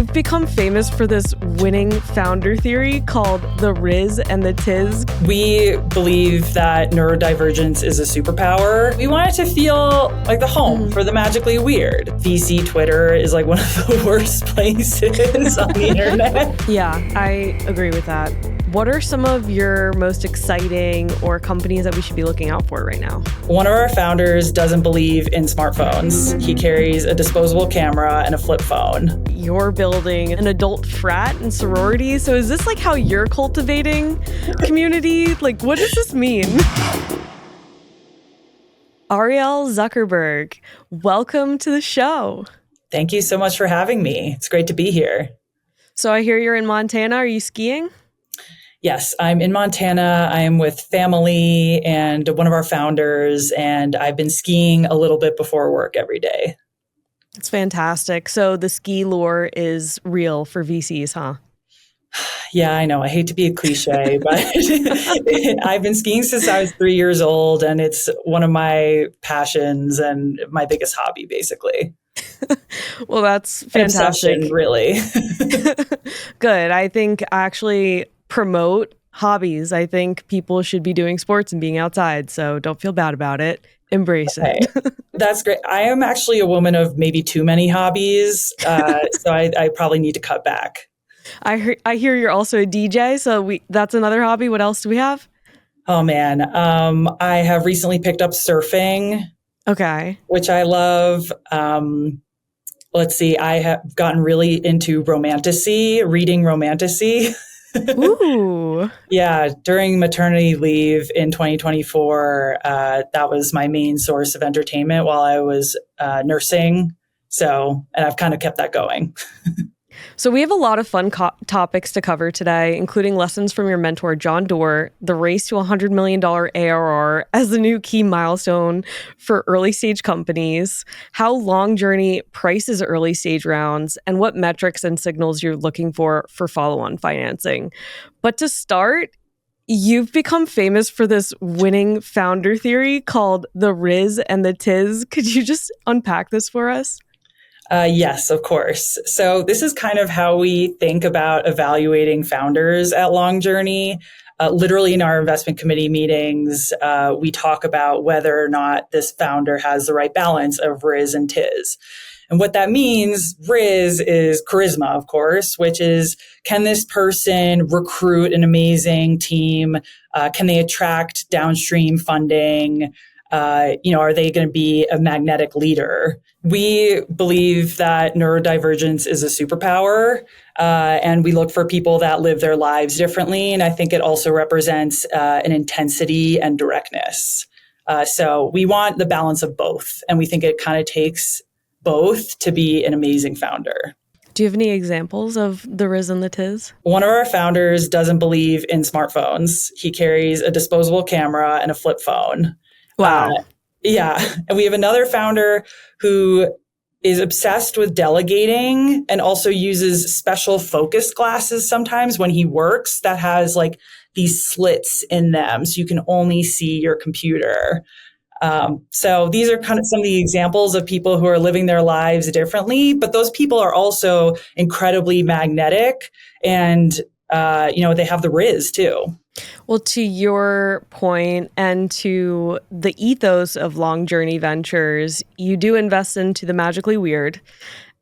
You've become famous for this winning founder theory called the Rizz and the Tiz. We believe that neurodivergence is a superpower. We want it to feel like the home for the magically weird. VC Twitter is like one of the worst places on the internet. Yeah, I agree with that. What are some of your most exciting or companies that we should be looking out for right now? One of our founders doesn't believe in smartphones. He carries a disposable camera and a flip phone. You're building an adult frat and sorority. So is this like how you're cultivating community? Like, what does this mean? Arielle Zuckerberg, welcome to the show. Thank you so much for having me. It's great to be here. So I hear you're in Montana. Are you skiing? Yes, I'm in Montana. I'm with family and one of our founders, and I've been skiing a little bit before work every day. It's fantastic. So the ski lure is real for VCs, huh? Yeah, I know. I hate to be a cliche, but I've been skiing since I was 3 years old, and it's one of my passions and my biggest hobby, basically. Well, that's fantastic. Obsession, really. Good. I think actually promote hobbies. I think people should be doing sports and being outside. So don't feel bad about it. Embrace it. That's great. I am actually a woman of maybe too many hobbies. So I probably need to cut back. I hear you're also a DJ. So that's another hobby. What else do we have? Oh, man. I have recently picked up surfing. Okay. Which I love. Let's see. I have gotten really into reading romantasy. Ooh. Yeah, during maternity leave in 2024, that was my main source of entertainment while I was nursing. And I've kind of kept that going. So we have a lot of fun topics to cover today, including lessons from your mentor, John Doerr, the race to $100 million ARR as the new key milestone for early stage companies, how Long Journey prices early stage rounds, and what metrics and signals you're looking for follow-on financing. But to start, you've become famous for this winning founder theory called the Rizz and the Tiz. Could you just unpack this for us? Yes, of course. So this is kind of how we think about evaluating founders at Long Journey. Literally in our investment committee meetings, we talk about whether or not this founder has the right balance of Rizz and Tiz. And what that means, Rizz is charisma, of course, which is, can this person recruit an amazing team? Can they attract downstream funding? Are they going to be a magnetic leader? We believe that neurodivergence is a superpower, and we look for people that live their lives differently. And I think it also represents an intensity and directness. So we want the balance of both, and we think it kind of takes both to be an amazing founder. Do you have any examples of the Rizz and the Tiz? One of our founders doesn't believe in smartphones. He carries a disposable camera and a flip phone. Wow. Yeah. And we have another founder who is obsessed with delegating and also uses special focus glasses sometimes when he works that has like these slits in them so you can only see your computer. So these are kind of some of the examples of people who are living their lives differently, but those people are also incredibly magnetic and, they have the Rizz too. Well, to your point and to the ethos of Long Journey Ventures, you do invest into the magically weird.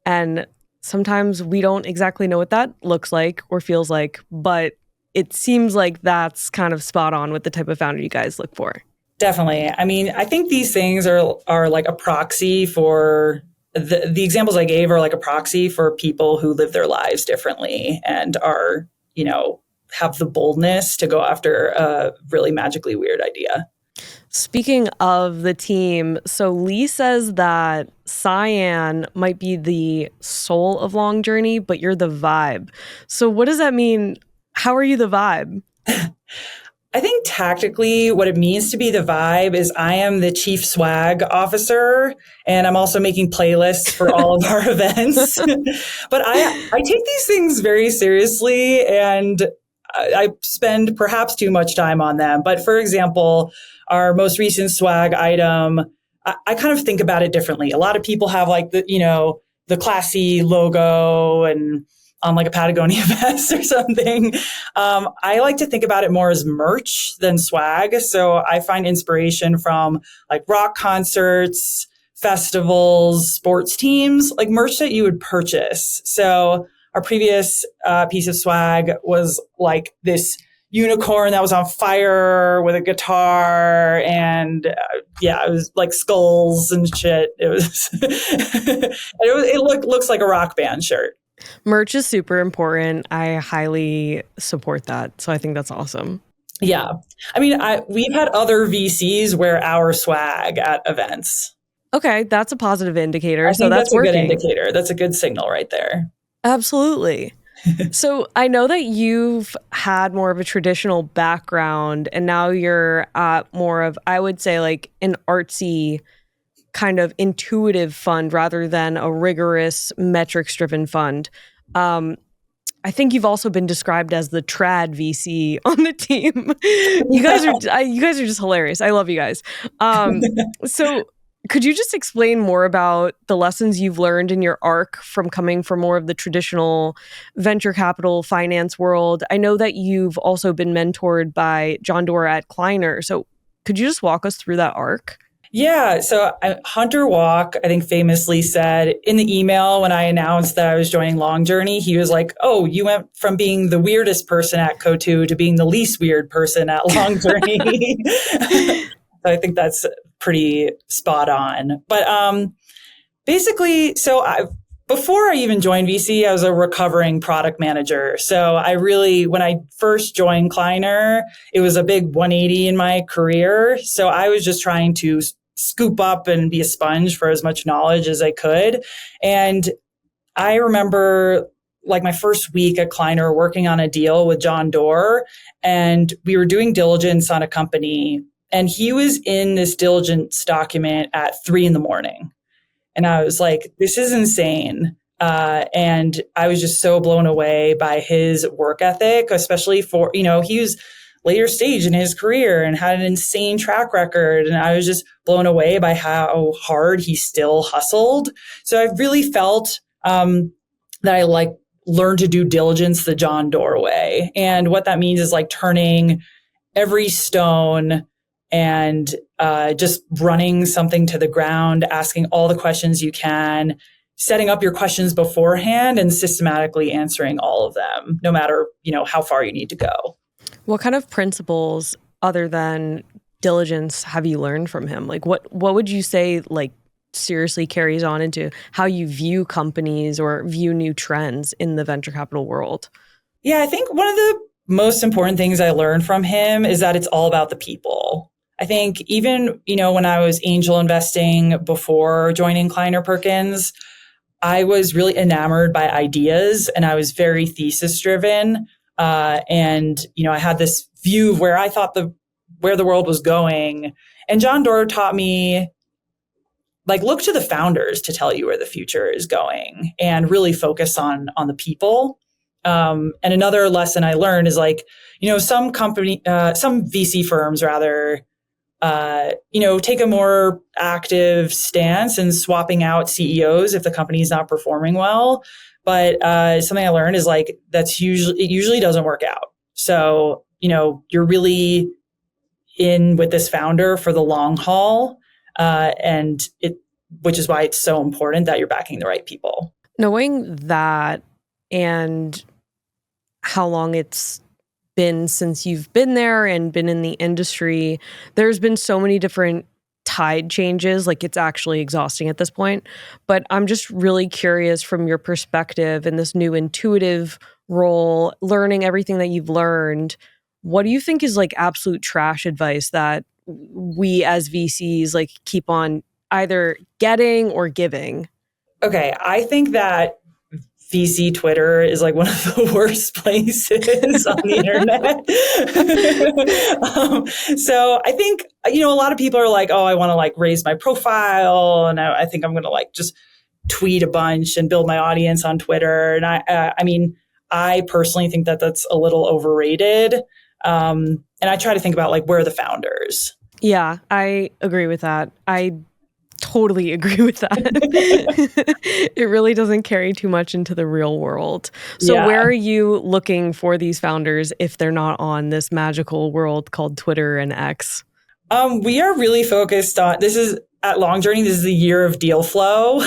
And sometimes we don't exactly know what that looks like or feels like, but it seems like that's kind of spot on with the type of founder you guys look for. Definitely. I mean, I think these things are like a proxy for the examples I gave are like a proxy for people who live their lives differently and are, have the boldness to go after a really magically weird idea. Speaking of the team, so Lee says that Cyan might be the soul of Long Journey, but you're the vibe. So what does that mean? How are you the vibe? I think tactically what it means to be the vibe is I am the chief swag officer and I'm also making playlists for all of our events. But I take these things very seriously and I spend perhaps too much time on them. But for example, our most recent swag item, I kind of think about it differently. A lot of people have like the, the classy logo and on like a Patagonia vest or something. I like to think about it more as merch than swag. So I find inspiration from like rock concerts, festivals, sports teams, like merch that you would purchase. So our previous piece of swag was like this unicorn that was on fire with a guitar, and it was like skulls and shit. It was, it looks like a rock band shirt. Merch is super important. I highly support that. So I think that's awesome. Yeah. I mean, we've had other VCs wear our swag at events. Okay, that's a positive indicator. I So think that's a working. good indicator. That's a good signal right there. Absolutely. So I know that you've had more of a traditional background and now you're at more of, I would say, like an artsy kind of intuitive fund rather than a rigorous metrics driven fund. I think you've also been described as the trad VC on the team. You guys are just hilarious. I love you guys. So could you just explain more about the lessons you've learned in your arc from coming from more of the traditional venture capital finance world? I know that you've also been mentored by John Doerr at Kleiner. So could you just walk us through that arc? Yeah. So Hunter Walk, I think famously said in the email when I announced that I was joining Long Journey, he was like, "Oh, you went from being the weirdest person at Coatue to being the least weird person at Long Journey." So I think that's pretty spot on. But basically, before I even joined VC, I was a recovering product manager. So when I first joined Kleiner, it was a big 180 in my career. So I was just trying to scoop up and be a sponge for as much knowledge as I could. And I remember like my first week at Kleiner working on a deal with John Doerr, and we were doing diligence on a company, and he was in this diligence document at 3 a.m. And I was like, this is insane. And I was just so blown away by his work ethic, especially for, he was later stage in his career and had an insane track record. And I was just blown away by how hard he still hustled. So I really felt that I learned to do diligence the John Doerr way. And what that means is like turning every stone and just running something to the ground, asking all the questions you can, setting up your questions beforehand and systematically answering all of them, no matter, how far you need to go. What kind of principles other than diligence have you learned from him? Like what would you say like seriously carries on into how you view companies or view new trends in the venture capital world? Yeah, I think one of the most important things I learned from him is that it's all about the people. I think even, when I was angel investing before joining Kleiner Perkins, I was really enamored by ideas and I was very thesis driven. And I had this view of where I thought where the world was going. And John Doerr taught me, look to the founders to tell you where the future is going and really focus on the people. And another lesson I learned is some VC firms rather, take a more active stance in swapping out CEOs if the company's not performing well. But something I learned is it usually doesn't work out. So, you're really in with this founder for the long haul. Which is why it's so important that you're backing the right people. Knowing that and how long it's been since you've been there and been in the industry, there's been so many different tide changes, it's actually exhausting at this point. But I'm just really curious from your perspective in this new intuitive role, learning everything that you've learned, what do you think is absolute trash advice that we as VCs keep on either getting or giving? Okay, I think that VC Twitter is one of the worst places on the internet. So I think, a lot of people are oh, I want to raise my profile. And I think I'm going to just tweet a bunch and build my audience on Twitter. And I personally think that that's a little overrated. And I try to think about where are the founders? Yeah, I agree with that. I totally agree with that. It really doesn't carry too much into the real world. So Yeah. where are you looking for these founders if they're not on this magical world called Twitter and X? We are really focused on, this is at Long Journey, this is the year of deal flow.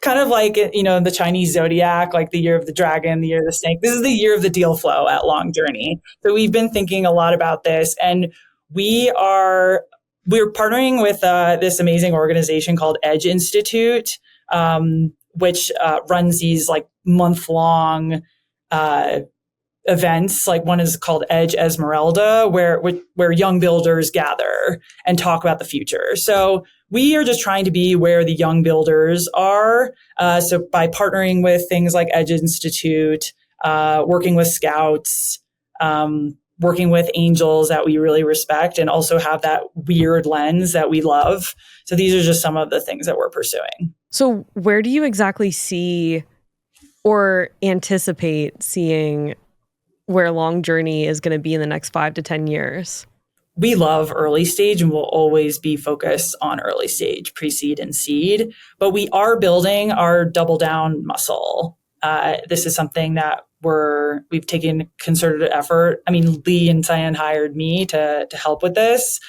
Kind of like, the Chinese zodiac, like the year of the dragon, the year of the snake. This is the year of the deal flow at Long Journey. So we've been thinking a lot about this, and we're partnering with this amazing organization called Edge Institute, which runs these like month-long events. Like one is called Edge Esmeralda, where young builders gather and talk about the future. So we are just trying to be where the young builders are. So by partnering with things like Edge Institute, working with scouts, working with angels that we really respect and also have that weird lens that we love. So these are just some of the things that we're pursuing. So where do you exactly see or anticipate seeing where Long Journey is going to be in the next 5 to 10 years? We love early stage and we'll always be focused on early stage, pre-seed and seed, but we are building our double down muscle. This is something that we've taken concerted effort. I mean, Lee and Cyan hired me to help with this.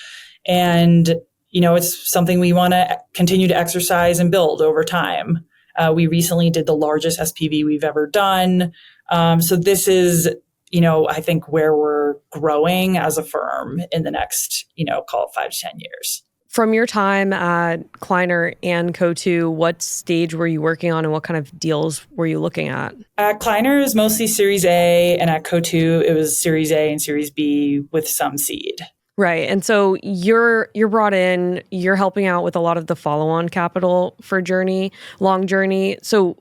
And, it's something we want to continue to exercise and build over time. We recently did the largest SPV we've ever done. So this is, I think where we're growing as a firm in the next, call it 5 to 10 years. From your time at Kleiner and Co2, what stage were you working on and what kind of deals were you looking at? At Kleiner, it was mostly Series A, and at Co2, it was Series A and Series B with some seed. Right. And so you're brought in, you're helping out with a lot of the follow-on capital for Long Journey. So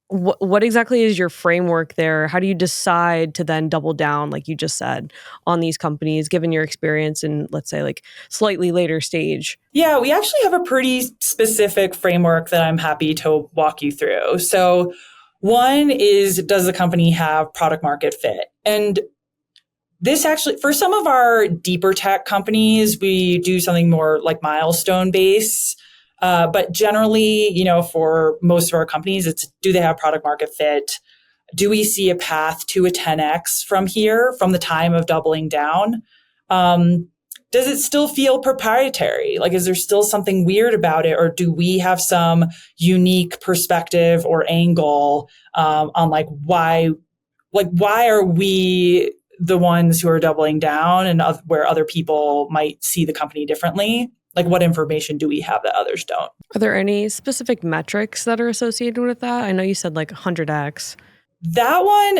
what exactly is your framework there? How do you decide to then double down, like you just said, on these companies, given your experience in, let's say, like slightly later stage? Yeah, we actually have a pretty specific framework that I'm happy to walk you through. So one is, does the company have product market fit? And this actually, for some of our deeper tech companies, we do something more like milestone based. But generally, for most of our companies, it's, do they have product market fit? Do we see a path to a 10x from here, from the time of doubling down? Does it still feel proprietary? Like, is there still something weird about it? Or do we have some unique perspective or angle on why are we the ones who are doubling down and where other people might see the company differently? Like, what information do we have that others don't? Are there any specific metrics that are associated with that? I know you said like 100x. That one,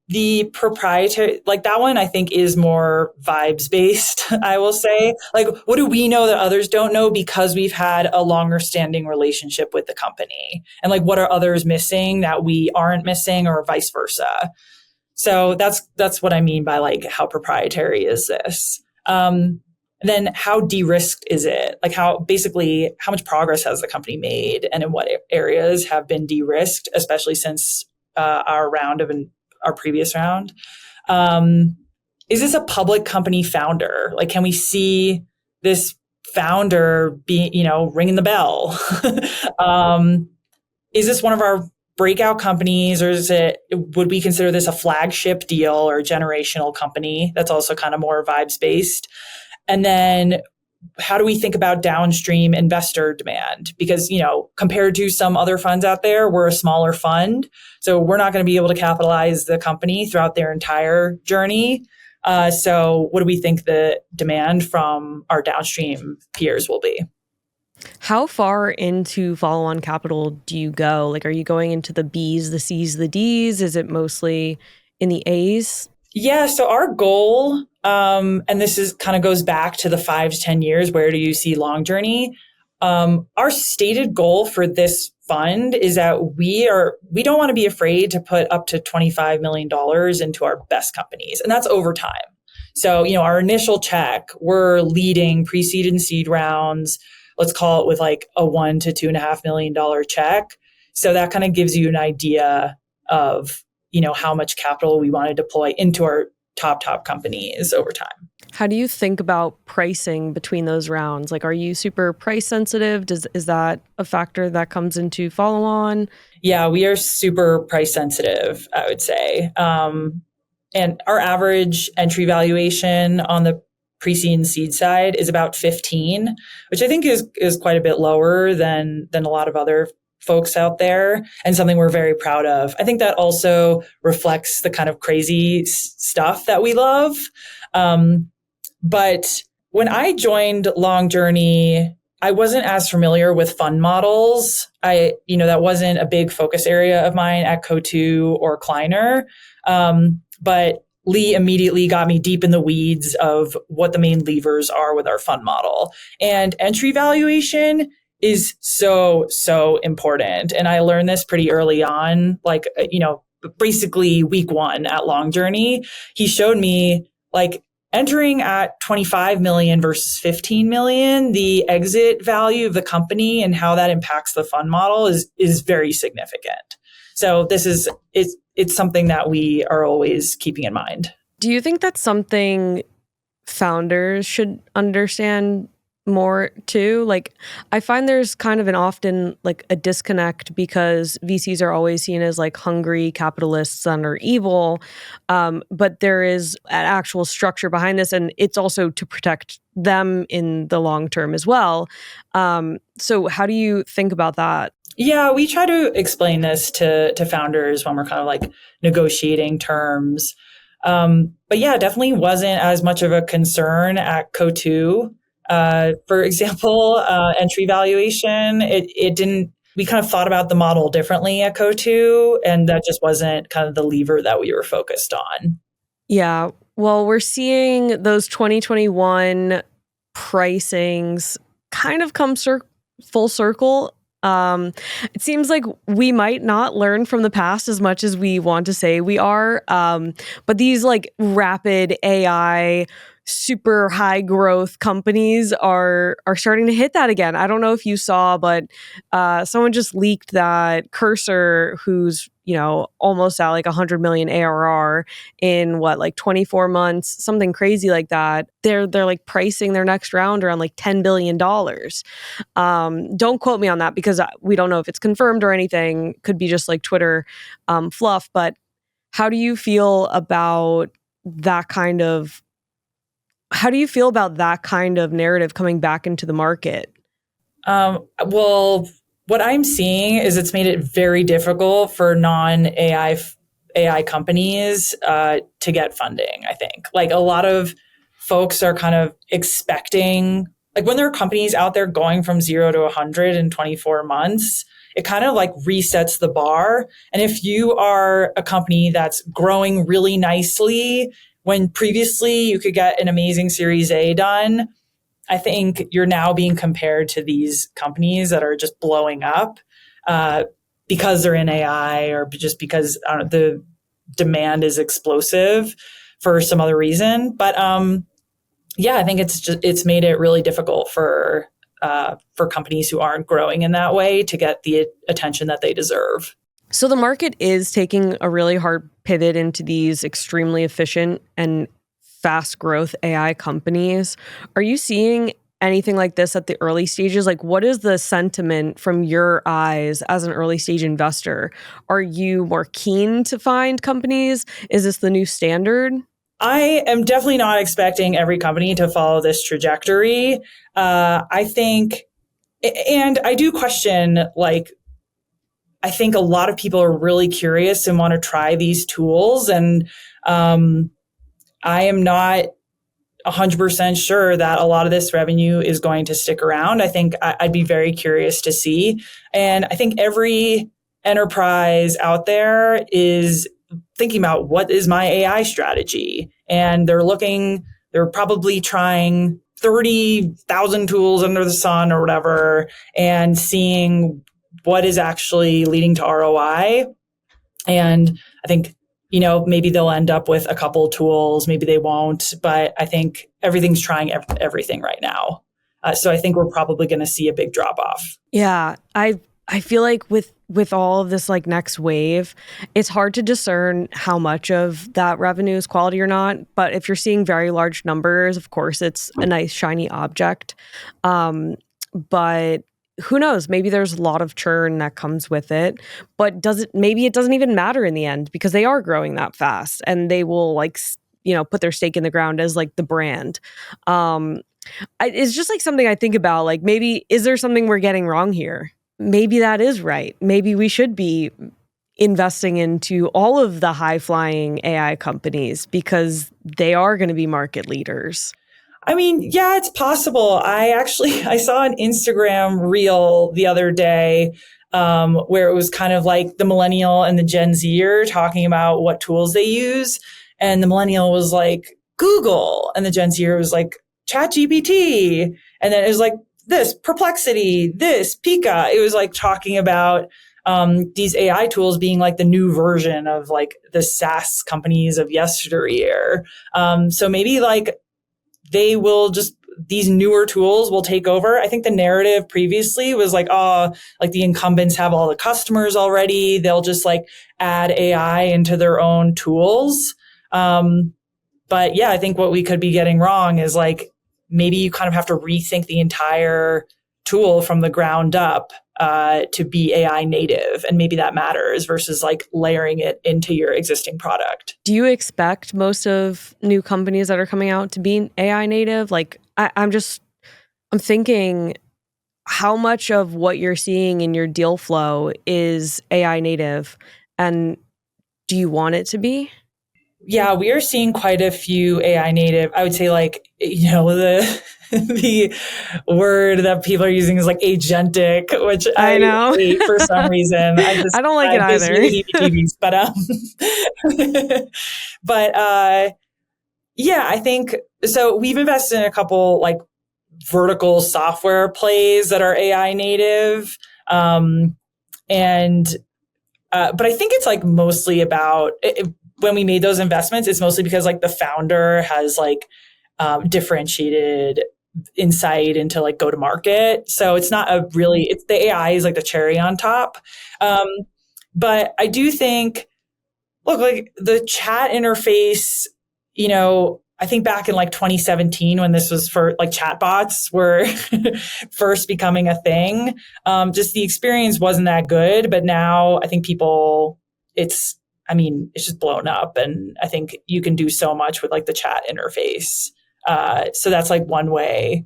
the proprietary, like that one, I think is more vibes based, I will say. Like, what do we know that others don't know because we've had a longer standing relationship with the company? And like, what are others missing that we aren't missing, or vice versa? So that's what I mean by like, how proprietary is this? Then how de-risked is it? Like how much progress has the company made, and in what areas have been de-risked, especially since our previous round? Is this a public company founder? Like, can we see this founder ringing the bell? Is this one of our breakout companies, or would we consider this a flagship deal or a generational company? That's also kind of more vibes based. And then how do we think about downstream investor demand? Because, compared to some other funds out there, we're a smaller fund. So we're not going to be able to capitalize the company throughout their entire journey. So what do we think the demand from our downstream peers will be? How far into follow-on capital do you go? Like, are you going into the Bs, the Cs, the Ds? Is it mostly in the As? Yeah. So our goal, and this is kind of goes back to the 5 to 10 years, where do you see Long Journey? Our stated goal for this fund is that we don't want to be afraid to put up to $25 million into our best companies. And that's over time. So, our initial check, we're leading pre-seed and seed rounds. Let's call it with like a $1 to $2.5 million check. So that kind of gives you an idea of, how much capital we want to deploy into our top companies over time. How do you think about pricing between those rounds? Like, are you super price sensitive? Is that a factor that comes into follow on? Yeah, we are super price sensitive, I would say. And our average entry valuation on the pre-seed and seed side is about 15, which I think is quite a bit lower than a lot of other folks out there, and something we're very proud of. I think that also reflects the kind of crazy stuff that we love. But when I joined Long Journey, I wasn't as familiar with fund models. That wasn't a big focus area of mine at Coatue or Kleiner. But Lee immediately got me deep in the weeds of what the main levers are with our fund model. And entry valuation is so, so important. And I learned this pretty early on, basically week one at Long Journey. He showed me entering at 25 million versus 15 million, the exit value of the company and how that impacts the fund model is very significant. So it's something that we are always keeping in mind. Do you think that's something founders should understand more too? Like, I find there's kind of often a disconnect because VCs are always seen as hungry capitalists and are evil. But there is an actual structure behind this, and it's also to protect them in the long term as well. So how do you think about that? Yeah, we try to explain this to founders when we're kind of negotiating terms. But yeah, definitely wasn't as much of a concern at Coatue. For example, entry valuation, it didn't, we kind of thought about the model differently at Coatue, and that just wasn't kind of the lever that we were focused on. Yeah. Well, we're seeing those 2021 pricings kind of come full circle. It seems like we might not learn from the past as much as we want to say we are. But these rapid AI, super high growth companies are starting to hit that again. I don't know if you saw, but someone just leaked that Cursor, who's almost at 100 million ARR in 24 months, something crazy like that. They're pricing their next round around $10 billion. Don't quote me on that because we don't know if it's confirmed or anything. Could be just Twitter fluff. But how do you feel about that kind of narrative coming back into the market? Well, what I'm seeing is it's made it very difficult for non-AI companies to get funding, I think. A lot of folks are kind of expecting, when there are companies out there going from 0 to 100 in 24 months, it kind of resets the bar. And if you are a company that's growing really nicely, when previously you could get an amazing Series A done, I think you're now being compared to these companies that are just blowing up because they're in AI or just because the demand is explosive for some other reason. But yeah, I think it's made it really difficult for companies who aren't growing in that way to get the attention that they deserve. So the market is taking a really hard pivot into these extremely efficient and fast growth AI companies. Are you seeing anything like this at the early stages? What is the sentiment from your eyes as an early stage investor? Are you more keen to find companies? Is this the new standard? I am definitely not expecting every company to follow this trajectory. I think, and I do question, I think a lot of people are really curious and want to try these tools. And I am not 100% sure that a lot of this revenue is going to stick around. I think I'd be very curious to see. And I think every enterprise out there is thinking about what is my AI strategy. And they're probably trying 30,000 tools under the sun or whatever, and seeing what is actually leading to ROI. And I think, maybe they'll end up with a couple tools, maybe they won't, but I think everything's trying everything right now. So I think we're probably going to see a big drop off. Yeah, I I feel like with all of this like next wave, it's hard to discern how much of that revenue is quality or not. But if you're seeing very large numbers, of course, it's a nice shiny object. But who knows? Maybe there's a lot of churn that comes with it. But maybe it doesn't even matter in the end because they are growing that fast and they will like put their stake in the ground as like the brand. It's just like something I think about. Like maybe is there something we're getting wrong here? Maybe that is right. Maybe we should be investing into all of the high-flying AI companies because they are going to be market leaders. I mean, yeah, it's possible. I saw an Instagram reel the other day where it was kind of like the millennial and the Gen Zer talking about what tools they use. And the millennial was like Google and the Gen Zer was like ChatGPT. And then it was like this Perplexity, this Pika. It was like talking about these AI tools being like the new version of like the SaaS companies of yesteryear. So maybe like these newer tools will take over. I think the narrative previously was like, oh, like the incumbents have all the customers already. They'll just like add AI into their own tools. But yeah, I think what we could be getting wrong is like, maybe you kind of have to rethink the entire tool from the ground up to be AI native. And maybe that matters versus like layering it into your existing product. Do you expect most of new companies that are coming out to be AI native? Like I'm thinking how much of what you're seeing in your deal flow is AI native? And do you want it to be? Yeah, we are seeing quite a few AI native. I would say like, the the word that people are using is like agentic, which I know. hate for some reason. I don't like it gives either. me the heebie-jeebies, but yeah, I think so. We've invested in a couple like vertical software plays that are AI native, and but I think it's like mostly about when we made those investments, it's mostly because like the founder has like differentiated insight into like go to market. So it's not it's the AI is like the cherry on top. But I do think, look, like the chat interface, I think back in like 2017 when this was for like chatbots were first becoming a thing, just the experience wasn't that good. But now I think it's just blown up. And I think you can do so much with like the chat interface. So that's like one way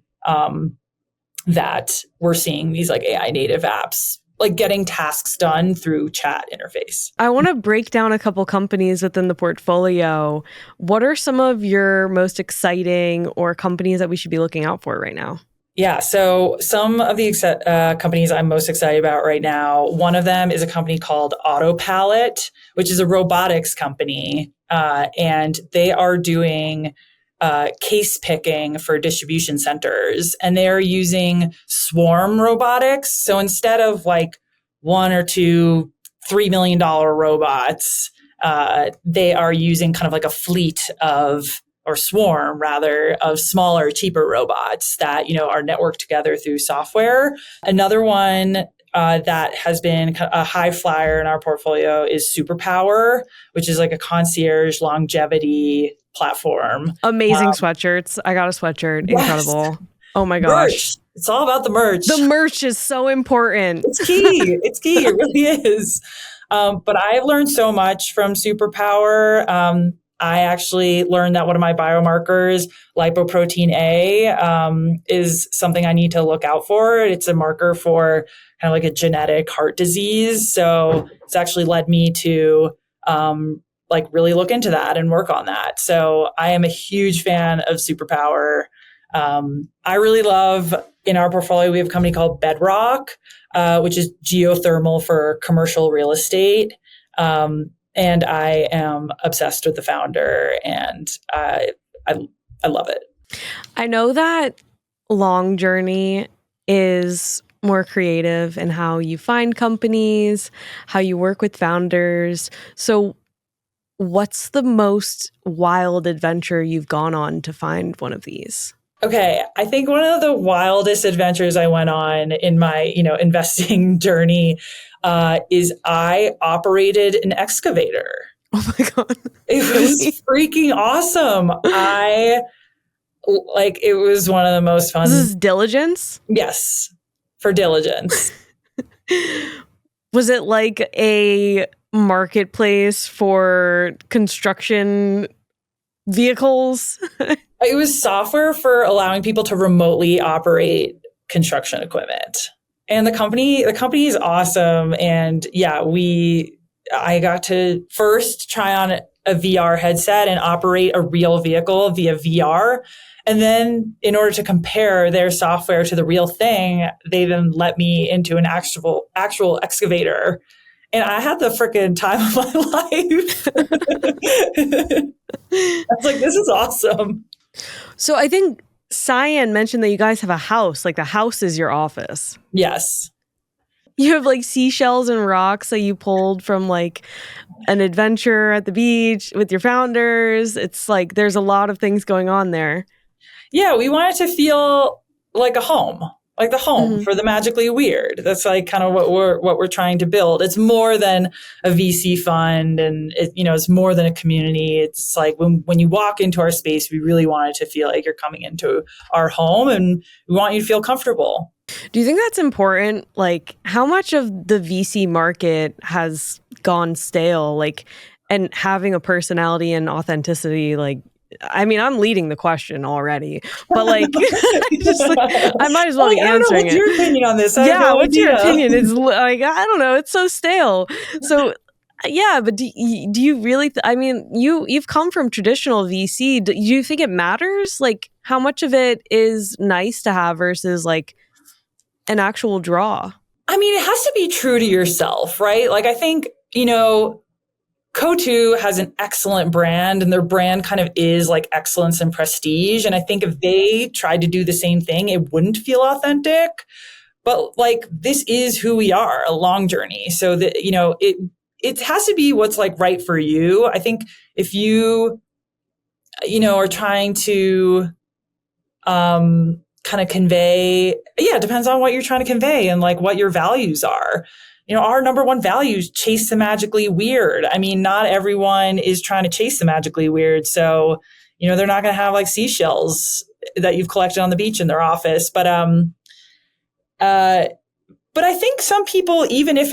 that we're seeing these like AI native apps like getting tasks done through chat interface. I want to break down a couple companies within the portfolio. What are some of your most exciting or companies that we should be looking out for right now? Yeah, so some of the companies I'm most excited about right now, one of them is a company called Autopallet, which is a robotics company, and they are doing case picking for distribution centers, and they're using swarm robotics. So instead of like one or two $3 million robots, they are using kind of like a fleet or swarm rather of smaller, cheaper robots that, are networked together through software. Another one that has been a high flyer in our portfolio is Superpower, which is like a concierge longevity platform. Amazing sweatshirts. I got a sweatshirt. Yes. Incredible. Oh my gosh. Merch. It's all about the merch. The merch is so important. It's key. It's key. It really is. But I've learned so much from Superpower. I actually learned that one of my biomarkers, lipoprotein A, is something I need to look out for. It's a marker for kind of like a genetic heart disease. So it's actually led me to like really look into that and work on that. So I am a huge fan of Superpower. I really love, in our portfolio, we have a company called Bedrock, which is geothermal for commercial real estate. And I am obsessed with the founder, and I love it. I know that Long Journey is more creative in how you find companies, how you work with founders. So what's the most wild adventure you've gone on to find one of these? Okay, I think one of the wildest adventures I went on in my, investing journey is I operated an excavator. Oh my God. It Really? was freaking awesome. It was one of the most fun. This is diligence? Yes, for diligence. Was it like a marketplace for construction vehicles? It was software for allowing people to remotely operate construction equipment. And the company is awesome. And yeah, I got to first try on a VR headset and operate a real vehicle via VR. And then in order to compare their software to the real thing, they then let me into an actual excavator. And I had the freaking time of my life. I was like, this is awesome. So I think Cyan mentioned that you guys have a house, like the house is your office. Yes. You have like seashells and rocks that you pulled from like an adventure at the beach with your founders. It's like there's a lot of things going on there. Yeah, we want it to feel like a home, like the home for the magically weird. That's like kind of what we're trying to build. It's more than a VC fund, and it's more than a community. It's like when you walk into our space, we really want it to feel like you're coming into our home, and we want you to feel comfortable. Do you think that's important? Like, how much of the VC market has gone stale? Like, and having a personality and authenticity, like, I mean, I'm leading the question already, but like, I might as well be answering it. What's your opinion on this? What's your opinion? It's like, I don't know. It's so stale. So yeah, but do you really, I mean, you've come from traditional VC. Do you think it matters? Like, how much of it is nice to have versus like an actual draw? I mean, it has to be true to yourself, right? Like, I think, Coatue has an excellent brand, and their brand kind of is like excellence and prestige. And I think if they tried to do the same thing, it wouldn't feel authentic. But like, this is who we are, a long journey. So that, it has to be what's like right for you. I think if you, are trying to, kind of convey, it depends on what you're trying to convey and like what your values are. Our number one value is chase the magically weird. I mean, not everyone is trying to chase the magically weird. So, they're not going to have like seashells that you've collected on the beach in their office. But I think some people, even if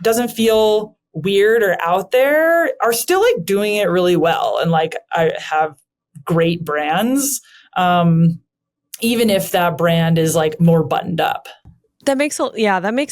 doesn't feel weird or out there, are still like doing it really well. And like, I have great brands. Even if that brand is like more buttoned up. That makes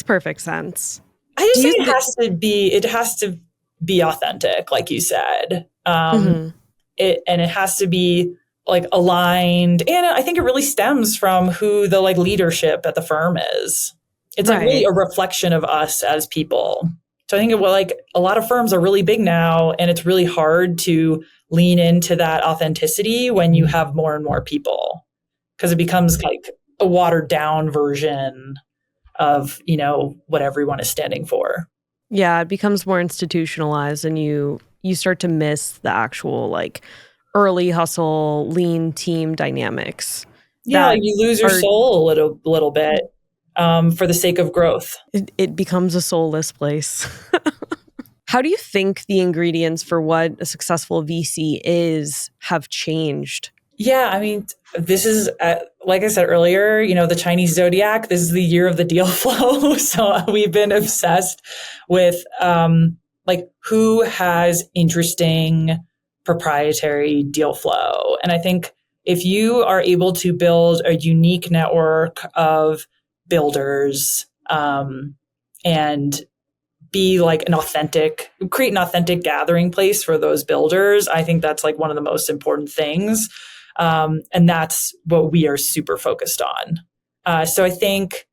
perfect sense. I just think it has to be authentic, like you said. It has to be like aligned. And I think it really stems from who the like leadership at the firm is. It's like really a reflection of us as people. So I think like a lot of firms are really big now, and it's really hard to lean into that authenticity when you have more and more people, because it becomes like a watered down version of, what everyone is standing for. Yeah, it becomes more institutionalized, and you start to miss the actual like early hustle, lean team dynamics. Yeah, you lose your soul a little bit for the sake of growth. It becomes a soulless place. How do you think the ingredients for what a successful VC is have changed? Yeah, I mean, this is, like I said earlier, the Chinese zodiac, this is the year of the deal flow. So we've been obsessed with like who has interesting proprietary deal flow. And I think if you are able to build a unique network of builders and be like create an authentic gathering place for those builders, I think that's like one of the most important things. And that's what we are super focused on. So I think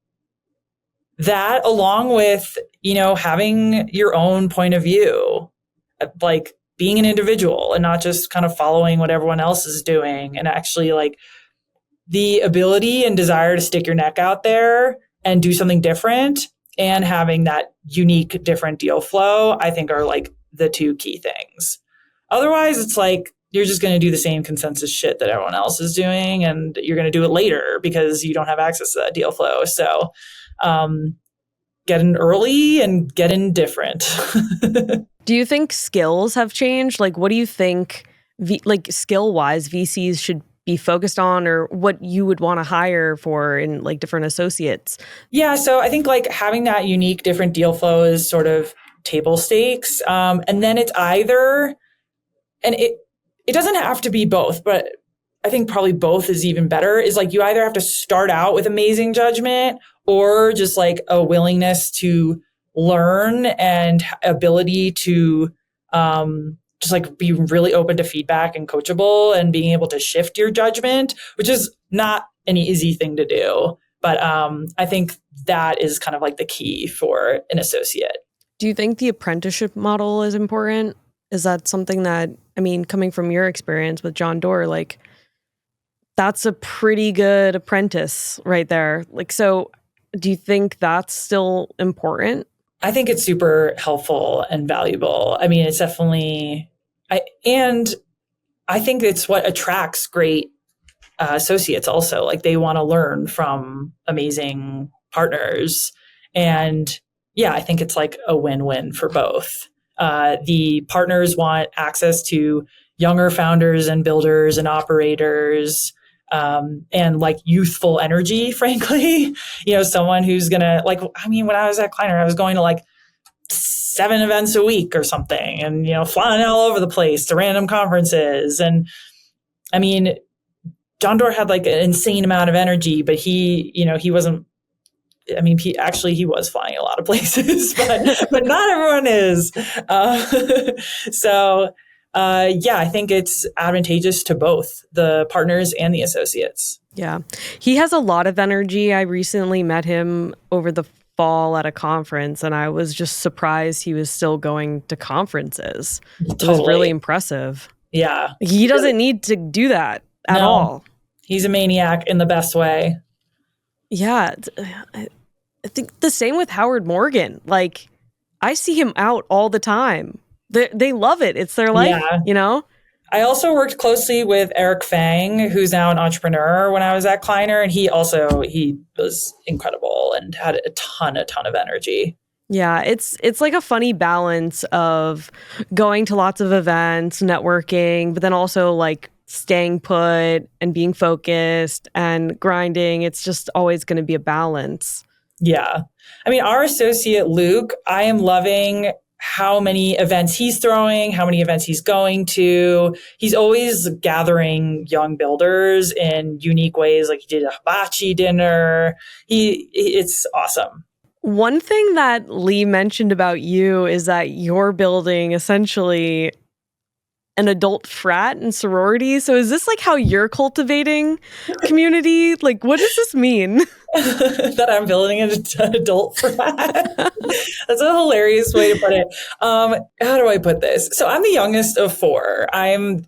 that, along with, having your own point of view, like being an individual and not just kind of following what everyone else is doing, and actually like the ability and desire to stick your neck out there and do something different, and having that unique, different deal flow, I think are like the two key things. Otherwise, it's like, you're just going to do the same consensus shit that everyone else is doing, and you're going to do it later because you don't have access to that deal flow. So get in early and get in different. Do you think skills have changed? Like, what do you think, skill-wise, VCs should be focused on, or what you would want to hire for in like different associates? Yeah, so I think like having that unique different deal flow is sort of table stakes. And then it's either, and it doesn't have to be both, but I think probably both is even better, is like you either have to start out with amazing judgment or just like a willingness to learn and ability to just like be really open to feedback and coachable and being able to shift your judgment, which is not an easy thing to do. But I think that is kind of like the key for an associate. Do you think the apprenticeship model is important? Is that something that, I mean, coming from your experience with John Doerr, like that's a pretty good apprentice right there. Like, so do you think that's still important? I think it's super helpful and valuable. I mean, it's definitely, I think it's what attracts great associates also. Like they want to learn from amazing partners. And yeah, I think it's like a win-win for both. The partners want access to younger founders and builders and operators, and like youthful energy, frankly, someone who's gonna like, I mean, when I was at Kleiner, I was going to like 7 events a week or something and, flying all over the place to random conferences. And I mean, John Doerr had like an insane amount of energy, but he wasn't, I mean, he was flying a lot of places, but not everyone is. Yeah, I think it's advantageous to both the partners and the associates. Yeah. He has a lot of energy. I recently met him over the fall at a conference, and I was just surprised he was still going to conferences. Totally. It was really impressive. Yeah. He doesn't need to do that at all. He's a maniac in the best way. Yeah. I think the same with Howard Morgan. Like, I see him out all the time. They love it. It's their life, I also worked closely with Eric Fang, who's now an entrepreneur, when I was at Kleiner. And he was incredible and had a ton of energy. Yeah, it's like a funny balance of going to lots of events, networking, but then also like staying put and being focused and grinding. It's just always going to be a balance. Yeah. I mean, our associate, Luke, I am loving how many events he's throwing, how many events he's going to. He's always gathering young builders in unique ways. Like he did a hibachi dinner. It's awesome. One thing that Lee mentioned about you is that you're building essentially an adult frat and sorority. So is this like how you're cultivating community? Like, what does this mean? That I'm building an adult frat? That's a hilarious way to put it. How do I put this? So I'm the youngest of 4. I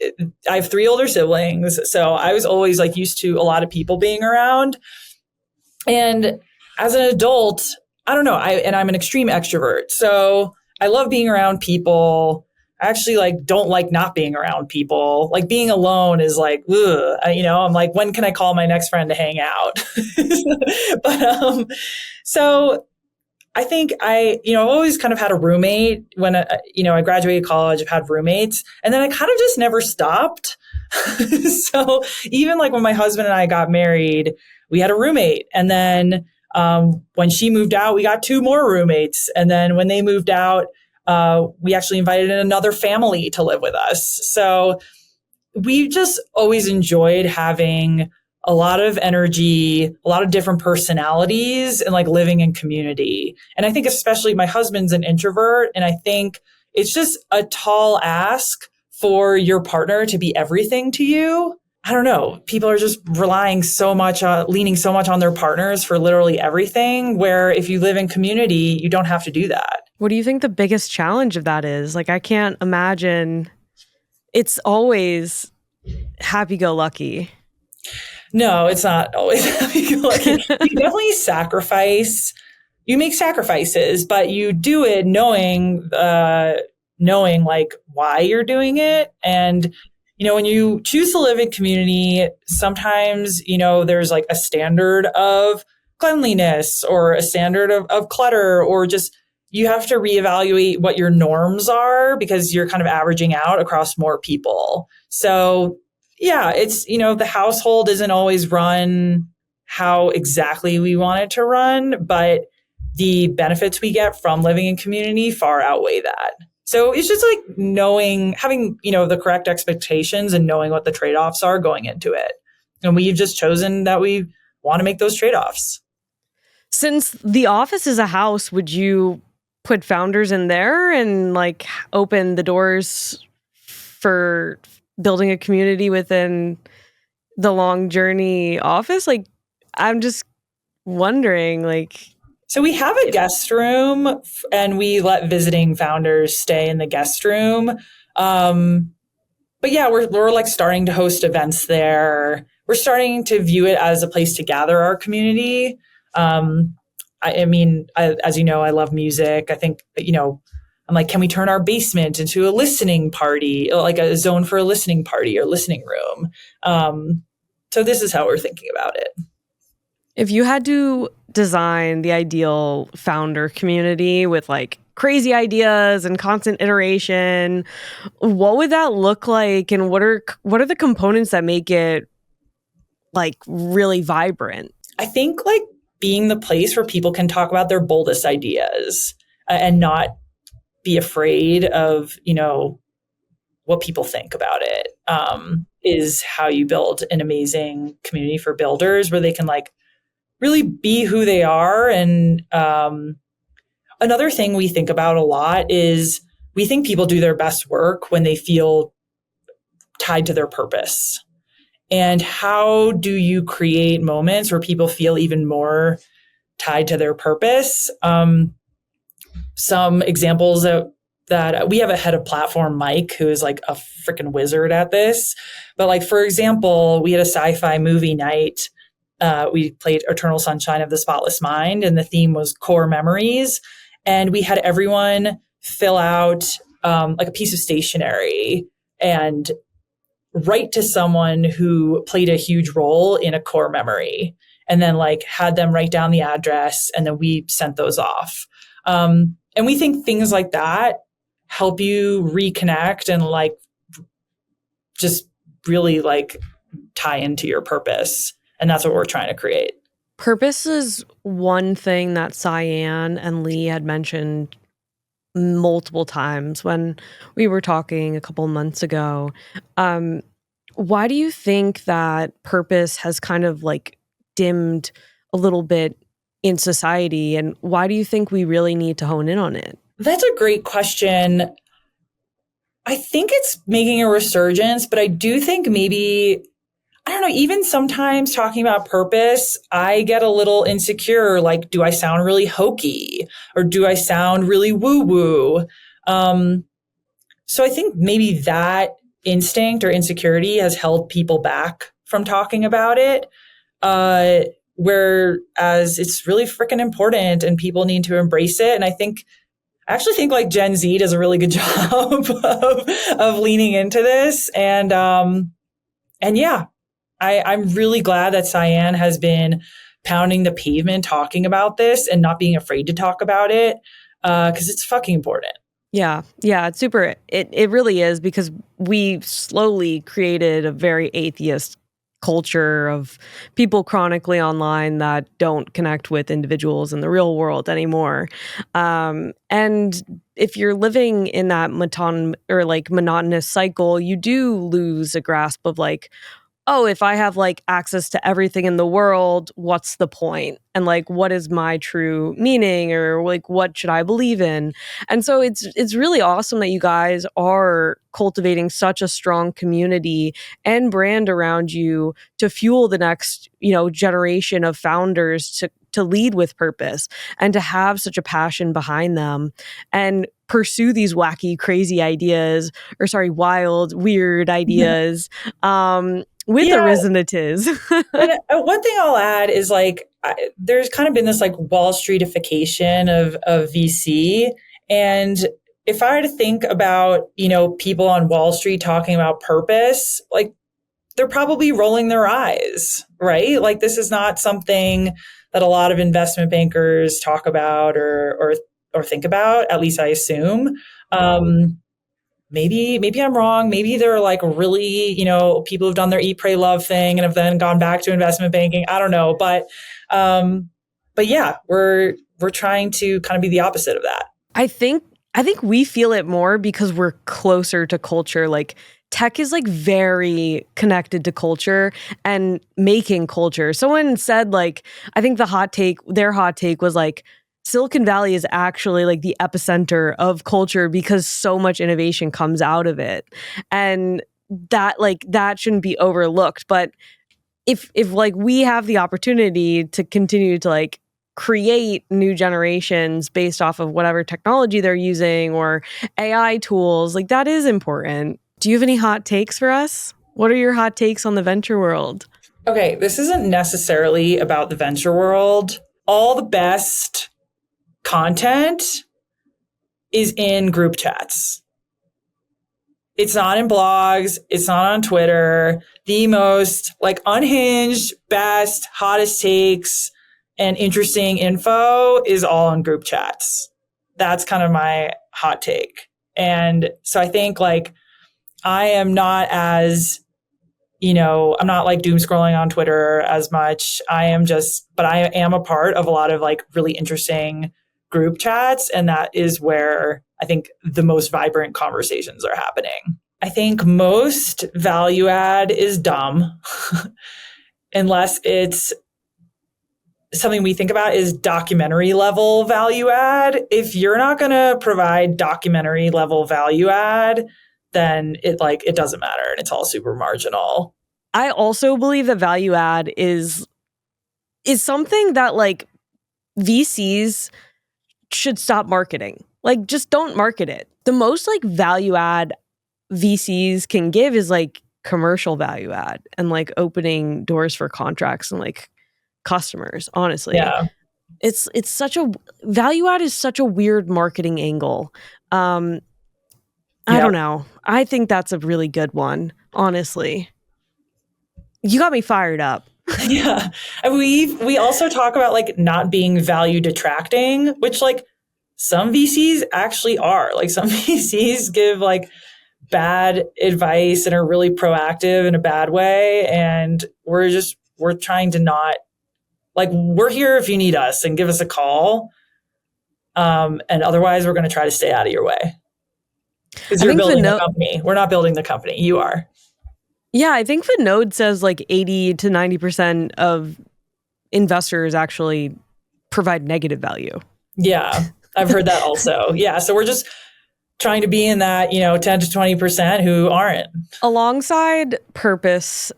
have 3 older siblings. So I was always like used to a lot of people being around. And as an adult, I don't know. I'm an extreme extrovert. So I love being around people. I actually don't like not being around people. Like being alone is like, ugh, I'm like, when can I call my next friend to hang out? But, so I think I've always kind of had a roommate when, I graduated college. I've had roommates, and then I kind of just never stopped. So even like when my husband and I got married, we had a roommate. And then, when she moved out, we got 2 more roommates. And then when they moved out, we actually invited in another family to live with us. So we just always enjoyed having a lot of energy, a lot of different personalities, and like living in community. And I think especially my husband's an introvert, and I think it's just a tall ask for your partner to be everything to you. I don't know. People are just leaning so much on their partners for literally everything, where if you live in community, you don't have to do that. What do you think the biggest challenge of that is? Like, I can't imagine it's always happy-go-lucky. No, it's not always happy-go-lucky. You definitely sacrifice. You make sacrifices, but you do it knowing like why you're doing it. And when you choose to live in community, sometimes, there's like a standard of cleanliness or a standard of clutter, or just you have to reevaluate what your norms are because you're kind of averaging out across more people. So yeah, it's, the household isn't always run how exactly we want it to run, but the benefits we get from living in community far outweigh that. So it's just like having, the correct expectations and knowing what the trade-offs are going into it. And we've just chosen that we want to make those trade-offs. Since the office is a house, would you put founders in there and like open the doors for building a community within the Long Journey office? Like, I'm just wondering, like... So we have a guest room and we let visiting founders stay in the guest room. But yeah, we're like starting to host events there. We're starting to view it as a place to gather our community. I mean, as you know, I love music. I think, I'm like, can we turn our basement into a listening party, like a zone for a listening party or listening room? So this is how we're thinking about it. If you had to design the ideal founder community with like crazy ideas and constant iteration, what would that look like? And what are the components that make it like really vibrant? I think like being the place where people can talk about their boldest ideas and not be afraid of, what people think about it, is how you build an amazing community for builders where they can like really be who they are. And another thing we think about a lot is we think people do their best work when they feel tied to their purpose. And how do you create moments where people feel even more tied to their purpose? Some examples that we have a head of platform, Mike, who is like a freaking wizard at this. But like, for example, we had a sci-fi movie night. We played Eternal Sunshine of the Spotless Mind, and the theme was core memories. And we had everyone fill out like a piece of stationery and write to someone who played a huge role in a core memory, and then like had them write down the address, and then we sent those off. And we think things like that help you reconnect and like just really like tie into your purpose. And that's what we're trying to create. Purpose is one thing that Cyan and Lee had mentioned multiple times when we were talking a couple months ago. Why do you think that purpose has kind of like dimmed a little bit in society? And why do you think we really need to hone in on it? That's a great question. I think it's making a resurgence, but I do think maybe, I don't know, even sometimes talking about purpose, I get a little insecure. Like, do I sound really hokey or do I sound really woo-woo? So I think maybe that instinct or insecurity has held people back from talking about it. Whereas it's really freaking important and people need to embrace it. And I actually think like Gen Z does a really good job of leaning into this. And yeah, I'm really glad that Cyan has been pounding the pavement, talking about this and not being afraid to talk about it, because it's fucking important. Yeah, it's super. It really is, because we slowly created a very atheist culture of people chronically online that don't connect with individuals in the real world anymore. And if you're living in that monotonous cycle, you do lose a grasp of like, oh, if I have like access to everything in the world, what's the point? And like, what is my true meaning, or like, what should I believe in? And so it's really awesome that you guys are cultivating such a strong community and brand around you to fuel the next, generation of founders to lead with purpose and to have such a passion behind them and pursue these wacky, crazy ideas, wild, weird ideas. With the Rizz and Tiz. And one thing I'll add is like, there's kind of been this like Wall Streetification of VC. And if I were to think about, people on Wall Street talking about purpose, like they're probably rolling their eyes, right? Like this is not something that a lot of investment bankers talk about or think about, at least I assume. Maybe I'm wrong. Maybe they're like really, people who've done their eat, pray, love thing and have then gone back to investment banking. I don't know. But yeah, we're trying to kind of be the opposite of that. I think we feel it more because we're closer to culture. Like tech is like very connected to culture and making culture. Someone said like, I think their hot take was like, Silicon Valley is actually like the epicenter of culture because so much innovation comes out of it. And that shouldn't be overlooked. But if like we have the opportunity to continue to like create new generations based off of whatever technology they're using or AI tools, like that is important. Do you have any hot takes for us? What are your hot takes on the venture world? Okay, this isn't necessarily about the venture world. All the best content is in group chats. It's not in blogs. It's not on Twitter. The most like unhinged, best, hottest takes and interesting info is all in group chats. That's kind of my hot take. And so I think like I am not as, I'm not like doom scrolling on Twitter as much. But I am a part of a lot of like really interesting group chats. And that is where I think the most vibrant conversations are happening. I think most value add is dumb unless it's something we think about is documentary level value add. If you're not going to provide documentary level value add, then it doesn't matter and it's all super marginal. I also believe that value add is something that like VCs should stop marketing. Like just don't market it. The most like value add VCs can give is like commercial value add and like opening doors for contracts and like customers, honestly. Yeah. It's such a value add is such a weird marketing angle. I don't know. I think that's a really good one, honestly. You got me fired up. Yeah. And we also talk about like not being value detracting, which like some VCs actually are. Like some VCs give like bad advice and are really proactive in a bad way. And we're trying to not like, we're here if you need us and give us a call. And otherwise we're going to try to stay out of your way. Because you're building the company. We're not building the company. You are. Yeah, I think Vinod says like 80 to 90% of investors actually provide negative value. Yeah, I've heard that also. Yeah, so we're just trying to be in that, 10 to 20% who aren't. Alongside purpose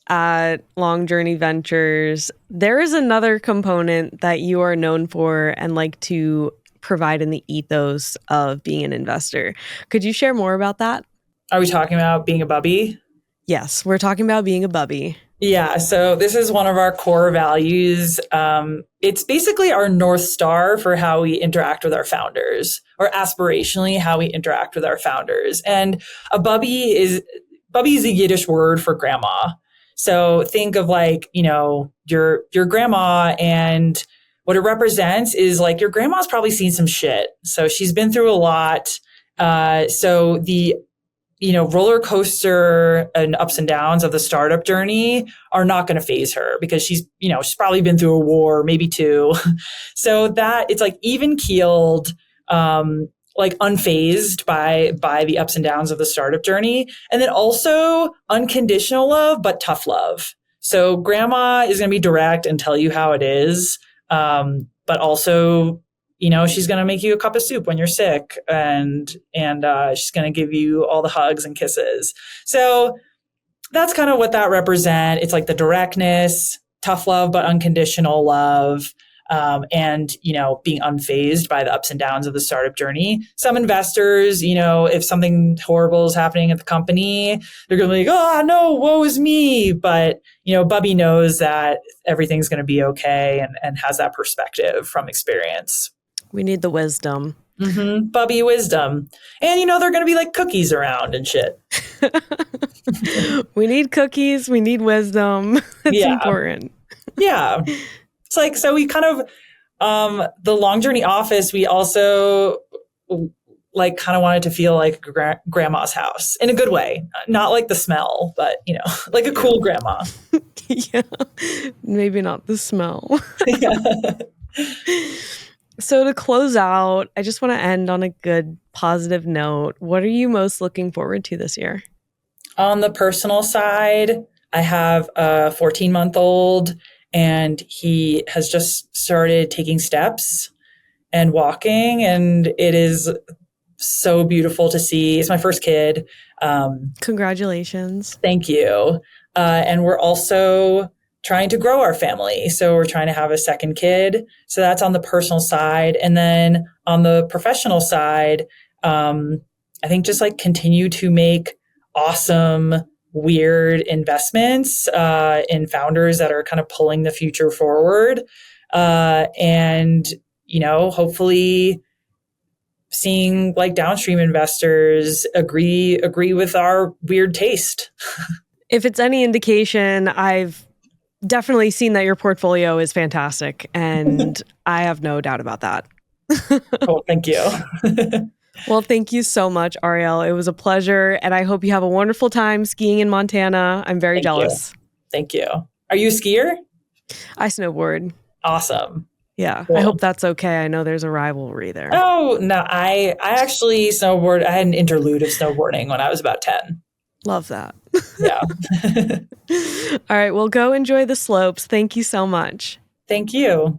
at Long Journey Ventures, there is another component that you are known for and like to provide in the ethos of being an investor. Could you share more about that? Are we talking about being a Bubbe? Yes, we're talking about being a Bubbe. Yeah, so this is one of our core values. It's basically our North Star for how we interact with our founders, or aspirationally how we interact with our founders. And a Bubbe is a Yiddish word for grandma. So think of like, your grandma, and what it represents is like your grandma's probably seen some shit. So she's been through a lot. So the roller coaster and ups and downs of the startup journey are not going to phase her because she's probably been through a war, maybe two. So that it's like even keeled, like unfazed by the ups and downs of the startup journey. And then also unconditional love, but tough love. So grandma is going to be direct and tell you how it is. But also, she's going to make you a cup of soup when you're sick and she's going to give you all the hugs and kisses. So that's kind of what that represents. It's like the directness, tough love, but unconditional love. And being unfazed by the ups and downs of the startup journey. Some investors, if something horrible is happening at the company, they're going to be like, oh no, woe is me. But, Bubbe knows that everything's going to be okay and has that perspective from experience. We need the wisdom. Bubbe wisdom. And, they're going to be like cookies around and shit. We need cookies. We need wisdom. It's important. Yeah. It's like, so we kind of, the Long Journey office, we also like kind of wanted to feel like grandma's house in a good way. Not like the smell, but, like a cool grandma. Yeah. Maybe not the smell. Yeah. So to close out, I just want to end on a good positive note. What are you most looking forward to this year? On the personal side, I have a 14-month-old and he has just started taking steps and walking, and it is so beautiful to see. It's my first kid. Congratulations. Thank you. And we're also trying to grow our family. So we're trying to have a second kid. So that's on the personal side. And then on the professional side, I think just like continue to make awesome, weird investments in founders that are kind of pulling the future forward. And, hopefully seeing like downstream investors agree with our weird taste. If it's any indication, I've definitely seen that your portfolio is fantastic, and I have no doubt about that. Oh, thank you. Well, thank you so much, Arielle. It was a pleasure, and I hope you have a wonderful time skiing in Montana. I'm very jealous. Thank you. Are you a skier? I snowboard. Awesome. Yeah, cool. I hope that's okay. I know there's a rivalry there. Oh, no, I actually snowboard. I had an interlude of snowboarding when I was about 10. Love that. Yeah. All right, well, go enjoy the slopes. Thank you so much. Thank you.